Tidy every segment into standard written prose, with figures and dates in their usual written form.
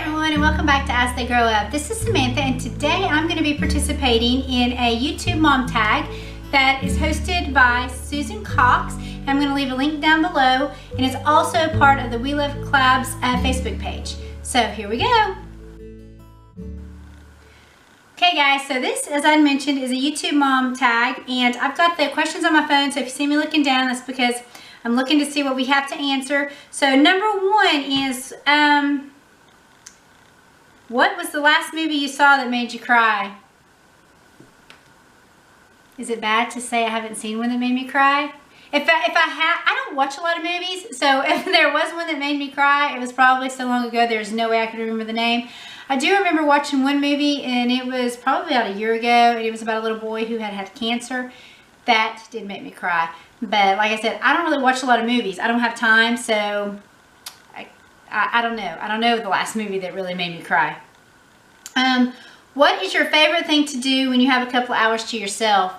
everyone, and welcome back to As They Grow Up. This is Samantha, and today I'm going to be participating in a YouTube mom tag that is hosted by Susan Cox. And I'm going to leave a link down below, and it's also part of the We Love Collabs Facebook page. So here we go. Okay guys, so this, as I mentioned, is a YouTube mom tag, and I've got the questions on my phone, so if you see me looking down, that's because I'm looking to see what we have to answer. So number one is, what was the last movie you saw that made you cry? Is it bad to say I haven't seen one that made me cry? I don't watch a lot of movies, so if there was one that made me cry, it was probably so long ago there's no way I could remember the name. I do remember watching one movie, and it was probably about a year ago, and it was about a little boy who had cancer. That did make me cry. But like I said, I don't really watch a lot of movies. I don't have time, so I don't know. I don't know the last movie that really made me cry. What is your favorite thing to do when you have a couple hours to yourself?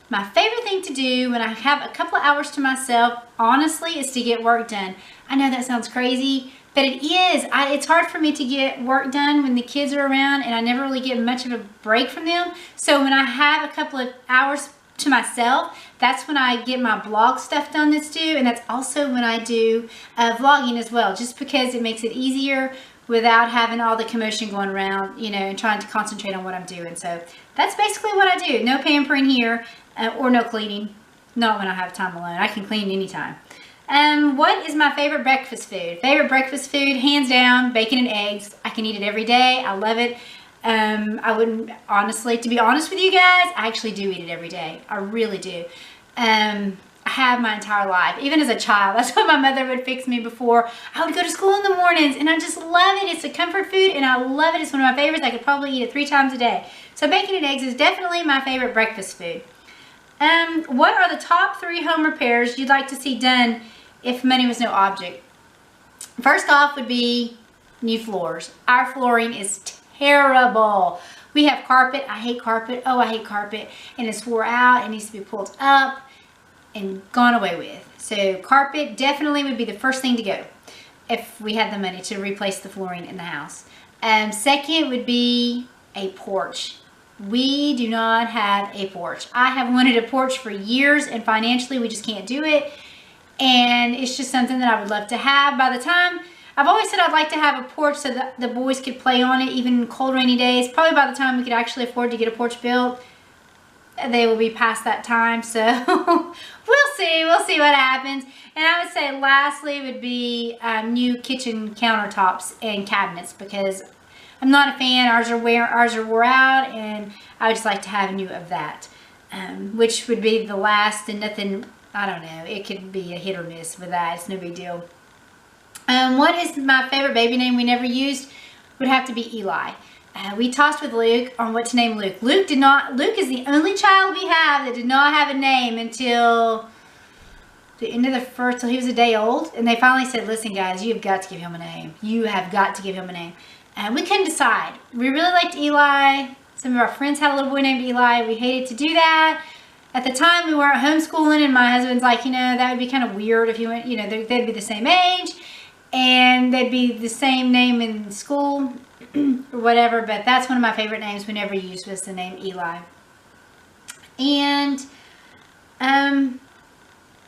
My favorite thing to do when I have a couple of hours to myself, honestly, is to get work done. I know that sounds crazy, but it is. It's hard for me to get work done when the kids are around, and I never really get much of a break from them. So when I have a couple of hours to myself, that's when I get my blog stuff done that's due, and that's also when I do vlogging as well, just because it makes it easier without having all the commotion going around, you know, and trying to concentrate on what I'm doing. So that's basically what I do. No pampering here, or no cleaning. Not when I have time alone. I can clean anytime. What is my favorite breakfast food? Favorite breakfast food, hands down, bacon and eggs. I can eat it every day. I love it. I wouldn't, honestly, to be honest with you guys, I actually do eat it every day. I really do. I have my entire life, even as a child. That's what my mother would fix me before. I would go to school in the mornings, and I just love it. It's a comfort food, and I love it. It's one of my favorites. I could probably eat it 3 times a day. So bacon and eggs is definitely my favorite breakfast food. What are the top 3 home repairs you'd like to see done if money was no object? First off would be new floors. Our flooring is terrible. We have carpet. I hate carpet. Oh, I hate carpet. And it's wore out. It needs to be pulled up and gone away with. So carpet definitely would be the first thing to go if we had the money to replace the flooring in the house. Second would be a porch. We do not have a porch. I have wanted a porch for years, and financially we just can't do it. And it's just something that I would love to have. By the time, I've always said I'd like to have a porch so that the boys could play on it even in cold, rainy days. Probably by the time we could actually afford to get a porch built, they will be past that time. So we'll see what happens. And I would say lastly would be new kitchen countertops and cabinets, because I'm not a fan. Ours are wore out, and I would just like to have new of that, which would be the last. And nothing, I don't know, it could be a hit or miss with that. It's no big deal. What is my favorite baby name we never used? Would have to be Eli. We tossed with Luke on what to name Luke. Luke is the only child we have that did not have a name until the end of the first, till he was a day old. And they finally said, listen guys, you've got to give him a name. You have got to give him a name. And we couldn't decide. We really liked Eli. Some of our friends had a little boy named Eli. We hated to do that. At the time, we weren't homeschooling, and my husband's like, you know, that would be kind of weird if you went, you know, they'd be the same age, and they'd be the same name in school, or whatever. But that's one of my favorite names we never used, was the name Eli. And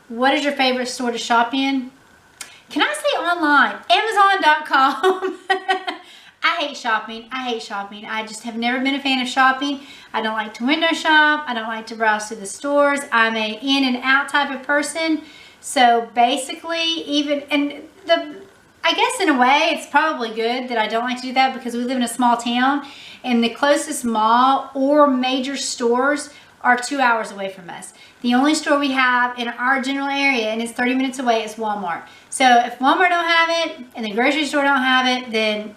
what is your favorite store to shop in? Can I say online? Amazon.com. I hate shopping. I just have never been a fan of shopping. I don't like to window shop. I don't like to browse through the stores. I'm a in and out type of person. So basically, I guess in a way, it's probably good that I don't like to do that, because we live in a small town, and the closest mall or major stores are 2 hours away from us. The only store we have in our general area, and it's 30 minutes away, is Walmart. So if Walmart don't have it, and the grocery store don't have it, then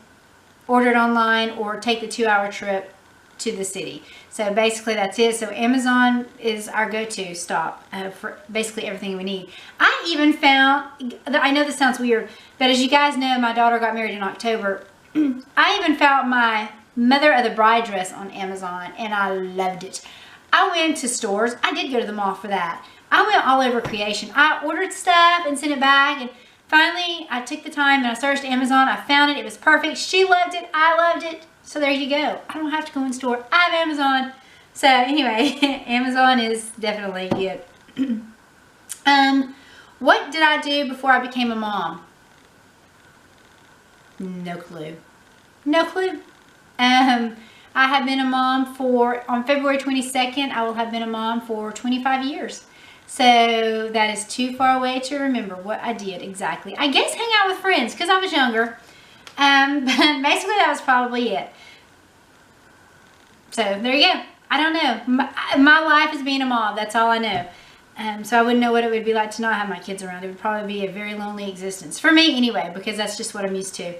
order it online or take the 2-hour trip to the city. So basically that's it. So Amazon is our go-to stop for basically everything we need. I even found, I know this sounds weird, but as you guys know, my daughter got married in October. I even found my Mother of the Bride dress on Amazon, and I loved it. I went to stores. I did go to the mall for that. I went all over creation. I ordered stuff and sent it back, and finally, I took the time and I searched Amazon. I found it. It was perfect. She loved it. I loved it. So there you go. I don't have to go in store. I have Amazon. So anyway, Amazon is definitely good. What did I do before I became a mom? No clue. No clue. I have been a mom on February 22nd, I will have been a mom for 25 years. So that is too far away to remember what I did exactly. I guess hang out with friends because I was younger. But basically that was probably it. So there you go. I don't know. My life is being a mom. That's all I know. So I wouldn't know what it would be like to not have my kids around. It would probably be a very lonely existence. For me anyway, because that's just what I'm used to.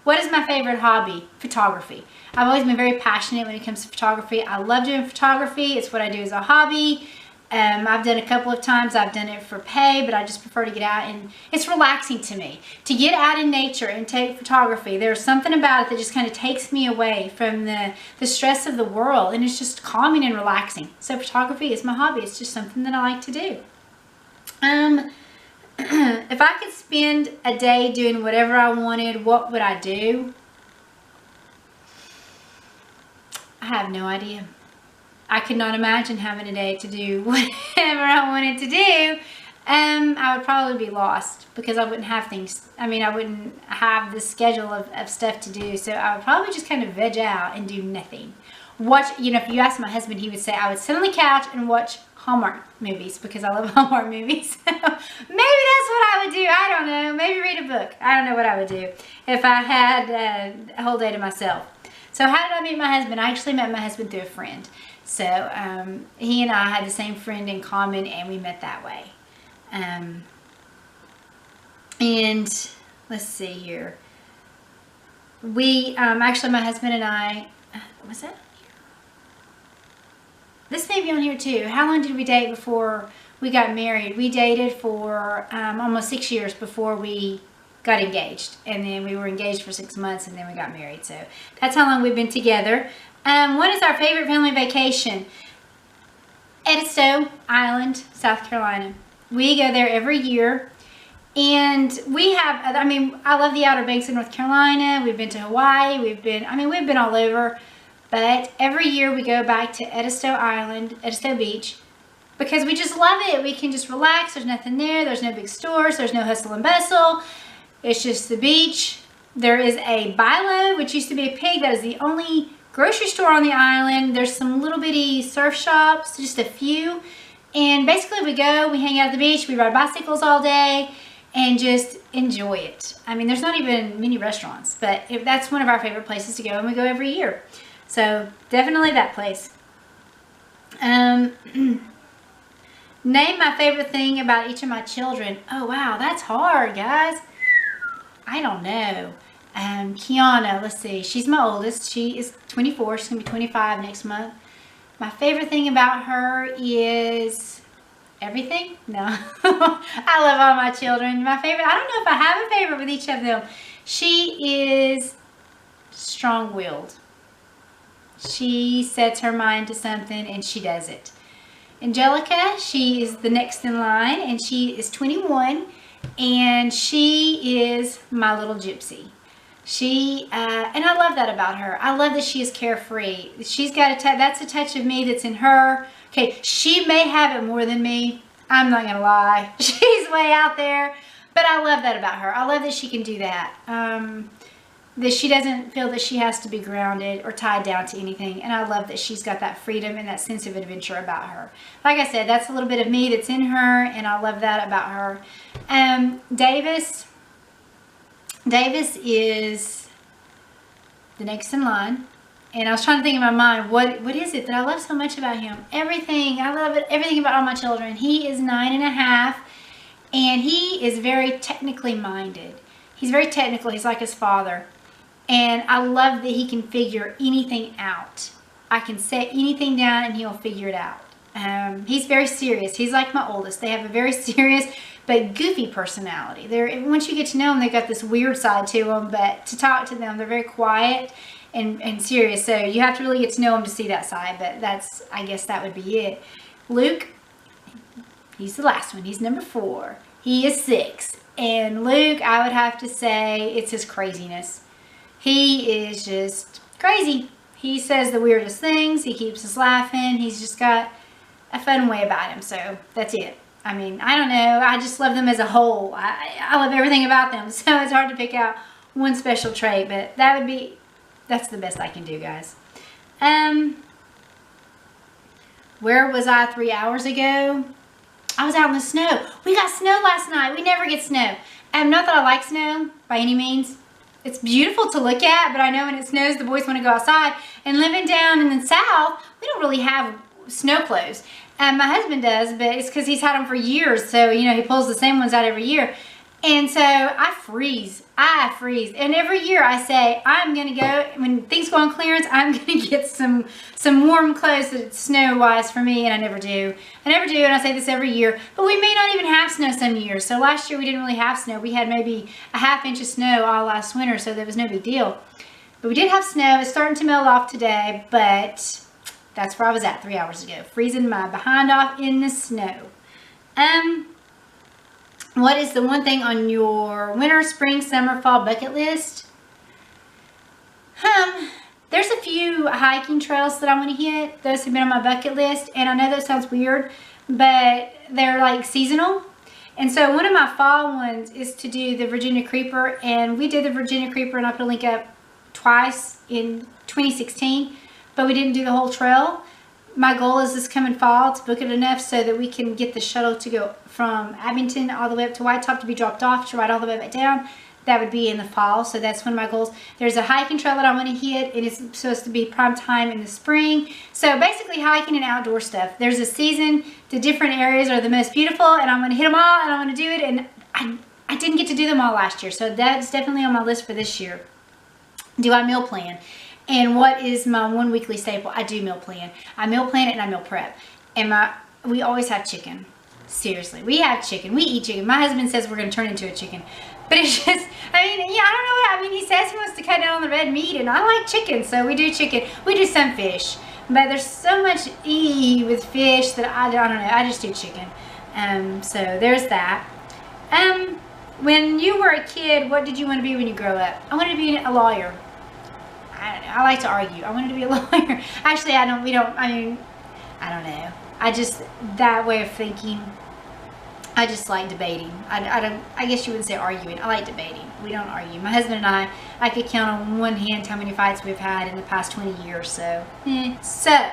What is my favorite hobby? Photography. I've always been very passionate when it comes to photography. I love doing photography. It's what I do as a hobby. I've done a couple of times. I've done it for pay, but I just prefer to get out, and it's relaxing to me. To get out in nature and take photography, there's something about it that just kind of takes me away from the stress of the world, and it's just calming and relaxing. So photography is my hobby. It's just something that I like to do. If I could spend a day doing whatever I wanted, what would I do? I have no idea. I could not imagine having a day to do whatever I wanted to do. I would probably be lost because I wouldn't have things. I mean, I wouldn't have the schedule of stuff to do. So I would probably just kind of veg out and do nothing. Watch, you know, if you ask my husband, he would say I would sit on the couch and watch Hallmark movies because I love Hallmark movies. Maybe that's what I would do. I don't know. Maybe read a book. I don't know what I would do if I had a whole day to myself. So how did I meet my husband? I actually met my husband through a friend. So he and I had the same friend in common, and we met that way. And let's see here. We actually, my husband and I, was that? This may be on here too. How long did we date before we got married? We dated for almost 6 years before we got engaged. And then we were engaged for 6 months, and then we got married. So that's how long we've been together. What is our favorite family vacation? Edisto Island, South Carolina. We go there every year. And we have, I mean, I love the Outer Banks of North Carolina. We've been to Hawaii. We've been all over. But every year we go back to Edisto Island, Edisto Beach, because we just love it. We can just relax. There's nothing there. There's no big stores. There's no hustle and bustle. It's just the beach. There is a Bilo, which used to be a pig. That is the only grocery store on the island. There's some little bitty surf shops, just a few. And basically we go, we hang out at the beach, we ride bicycles all day, and just enjoy it. I mean, there's not even many restaurants, but that's one of our favorite places to go, and we go every year. So definitely that place. Name my favorite thing about each of my children. Oh wow, that's hard, guys. I don't know. Kiana, let's see. She's my oldest. She is 24. She's gonna be 25 next month. My favorite thing about her is everything. No, I love all my children. My favorite. I don't know if I have a favorite with each of them. She is strong-willed. She sets her mind to something and she does it. Angelica, she is the next in line, and she is 21, and she is my little gypsy. She, and I love that about her. I love that she is carefree. She's got that's a touch of me that's in her. Okay, she may have it more than me. I'm not gonna lie. She's way out there, but I love that about her. I love that she can do that. That she doesn't feel that she has to be grounded or tied down to anything. And I love that she's got that freedom and that sense of adventure about her. Like I said, that's a little bit of me that's in her, and I love that about her. Davis is the next in line. And I was trying to think in my mind, what is it that I love so much about him? Everything. I love it. Everything about all my children. He is 9.5, and he is very technically minded. He's very technical. He's like his father. And I love that he can figure anything out. I can set anything down and he'll figure it out. He's very serious. He's like my oldest. They have a very serious but goofy personality. Once you get to know them, they've got this weird side to them, but to talk to them, they're very quiet and serious. So you have to really get to know them to see that side, but I guess that would be it. Luke, he's the last one. He's number 4. He is 6. And Luke, I would have to say it's his craziness. He is just crazy. He says the weirdest things. He keeps us laughing. He's just got a fun way about him. So that's it. I mean, I don't know. I just love them as a whole. I love everything about them. So it's hard to pick out one special trait. But that's the best I can do, guys. Where was I 3 hours ago? I was out in the snow. We got snow last night. We never get snow. Not that I like snow by any means. It's beautiful to look at, but I know when it snows, the boys want to go outside. And living down in the south, we don't really have snow clothes. My husband does, but it's because he's had them for years. So, you know, he pulls the same ones out every year. And so I freeze. And every year I say, I'm going to go, when things go on clearance, I'm going to get some warm clothes that's snow-wise for me, and I never do. And I say this every year. But we may not even have snow some years. So last year we didn't really have snow. We had maybe a ½ inch of snow all last winter, so there was no big deal. But we did have snow. It's starting to melt off today, but that's where I was at 3 hours ago, freezing my behind off in the snow. What is the one thing on your winter, spring, summer, fall bucket list? There's a few hiking trails that I want to hit. Those have been on my bucket list, and I know that sounds weird, but they're like seasonal. And so one of my fall ones is to do the Virginia Creeper, and we did the Virginia Creeper, and I'll put a link up twice in 2016, but we didn't do the whole trail. My goal is this coming fall to book it enough so that we can get the shuttle to go from Abington all the way up to White Top to be dropped off to ride all the way back down. That would be in the fall, so that's one of my goals. There's a hiking trail that I want to hit. It is supposed to be prime time in the spring. So basically hiking and outdoor stuff. There's a season. The different areas are the most beautiful, and I'm going to hit them all, and I'm going to do it. And I didn't get to do them all last year, so that's definitely on my list for this year. Do I meal plan? And what is my one weekly staple? I do meal plan. I meal plan it and I meal prep. And we always have chicken. Seriously, we have chicken. We eat chicken. My husband says we're going to turn into a chicken. But it's just, I mean, yeah, I don't know what, I mean, he says he wants to cut down on the red meat, and I like chicken, so we do chicken. We do some fish. But there's so much with fish that I don't know. I just do chicken. So there's that. When you were a kid, what did you want to be when you grow up? I wanted to be a lawyer. I don't know. I like to argue. I wanted to be a lawyer. Actually, I don't know. I just, that way of thinking, I just like debating. I guess you wouldn't say arguing. I like debating. We don't argue. My husband and I could count on one hand how many fights we've had in the past 20 years. So, So,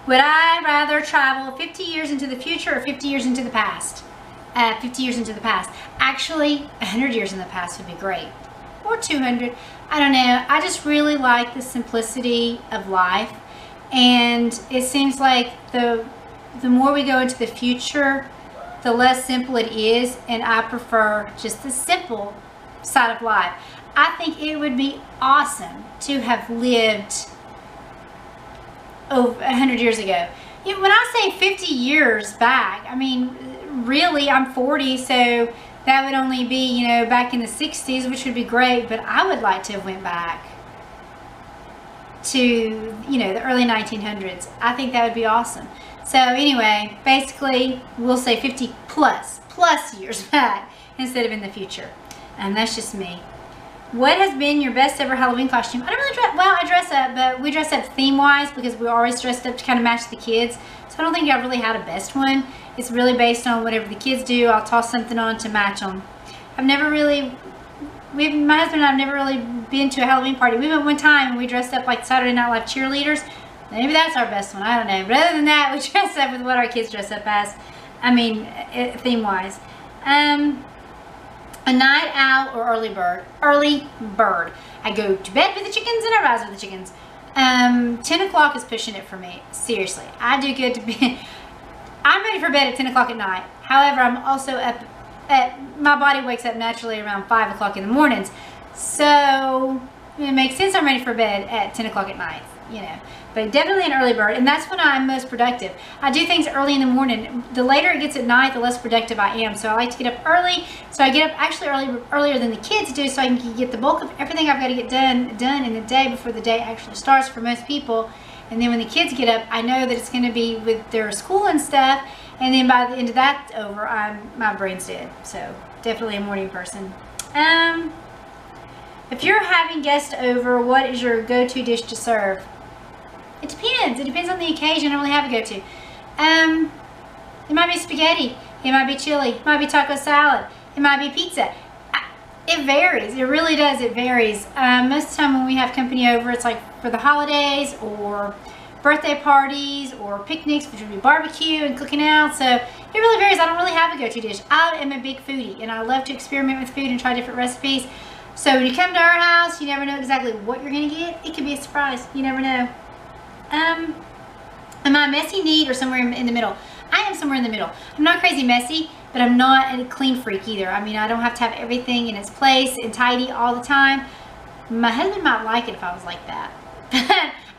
would I rather travel 50 years into the future or 50 years into the past? 50 years into the past. Actually, 100 years in the past would be great. Or 200. I don't know. I just really like the simplicity of life. And it seems like the more we go into the future, the less simple it is. And I prefer just the simple side of life. I think it would be awesome to have lived over 100 years ago. When I say 50 years back, I mean, really, I'm 40, so that would only be, you know, back in the 60s, which would be great, but I would like to have went back to, you know, the early 1900s. I think that would be awesome. So anyway, basically, we'll say 50 plus years back instead of in the future. And that's just me. What has been your best ever Halloween costume? I don't really dress, well, I dress up, but we dress up theme-wise because we're always dressed up to kind of match the kids. So I don't think I really had a best one. It's really based on whatever the kids do. I'll toss something on to match them. I've never really, my husband and I have never really been to a Halloween party. We went one time and we dressed up like Saturday Night Live cheerleaders. Maybe that's our best one. I don't know. But other than that, we dress up with what our kids dress up as. I mean, theme-wise. A night owl or early bird? Early bird. I go to bed with the chickens and I rise with the chickens. 10 o'clock is pushing it for me. Seriously. I do good to bed. I'm ready for bed at 10 o'clock at night. However, I'm also up my body wakes up naturally around 5 o'clock in the mornings. So it makes sense I'm ready for bed at 10 o'clock at night, you know. But definitely an early bird, and that's when I'm most productive. I do things early in the morning. The later it gets at night, the less productive I am. So I like to get up early. So I get up actually earlier than the kids do, so I can get the bulk of everything I've got to get done in the day before the day actually starts for most people. And then when the kids get up, I know that it's going to be with their school and stuff, And then by the end of that over, my brain's dead. So definitely a morning person. If you're having guests over, what is your go-to dish to serve? It depends. It depends on the occasion. I don't really have a go-to. It might be spaghetti. It might be chili. It might be taco salad. It might be pizza. It varies. It really does. It varies. Most of the time when we have company over, it's like for the holidays or birthday parties or picnics, which would be barbecue and cooking out. So it really varies. I don't really have a go-to dish. I am a big foodie, and I love to experiment with food and try different recipes. So when you come to our house, you never know exactly what you're going to get. It could be a surprise. You never know. Am I messy, neat, or somewhere in the middle? I am somewhere in the middle. I'm not crazy messy, but I'm not a clean freak either. I mean, I don't have to have everything in its place and tidy all the time. My husband might like it if I was like that.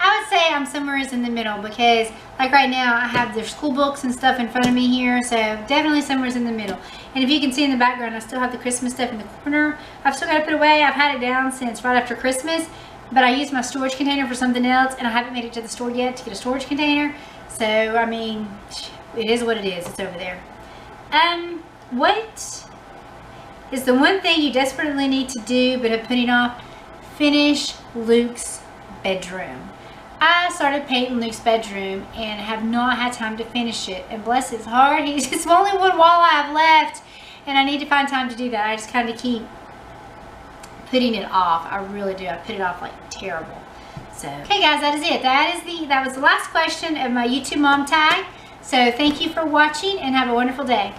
I would say I'm somewhere in the middle because, like right now, I have their school books and stuff in front of me here, so definitely somewhere in the middle. And if you can see in the background, I still have the Christmas stuff in the corner. I've still got to put away. I've had it down since right after Christmas, but I used my storage container for something else, and I haven't made it to the store yet to get a storage container. So, I mean, it is what it is. It's over there. What is the one thing you desperately need to do but have putting off? Finish Luke's bedroom. I started painting Luke's bedroom and have not had time to finish it. And bless his heart, he's just only one wall I have left, and I need to find time to do that. I just kind of keep putting it off. I really do. I put it off like terrible. So, okay guys, that is it. That was the last question of my YouTube mom tag. So thank you for watching and have a wonderful day.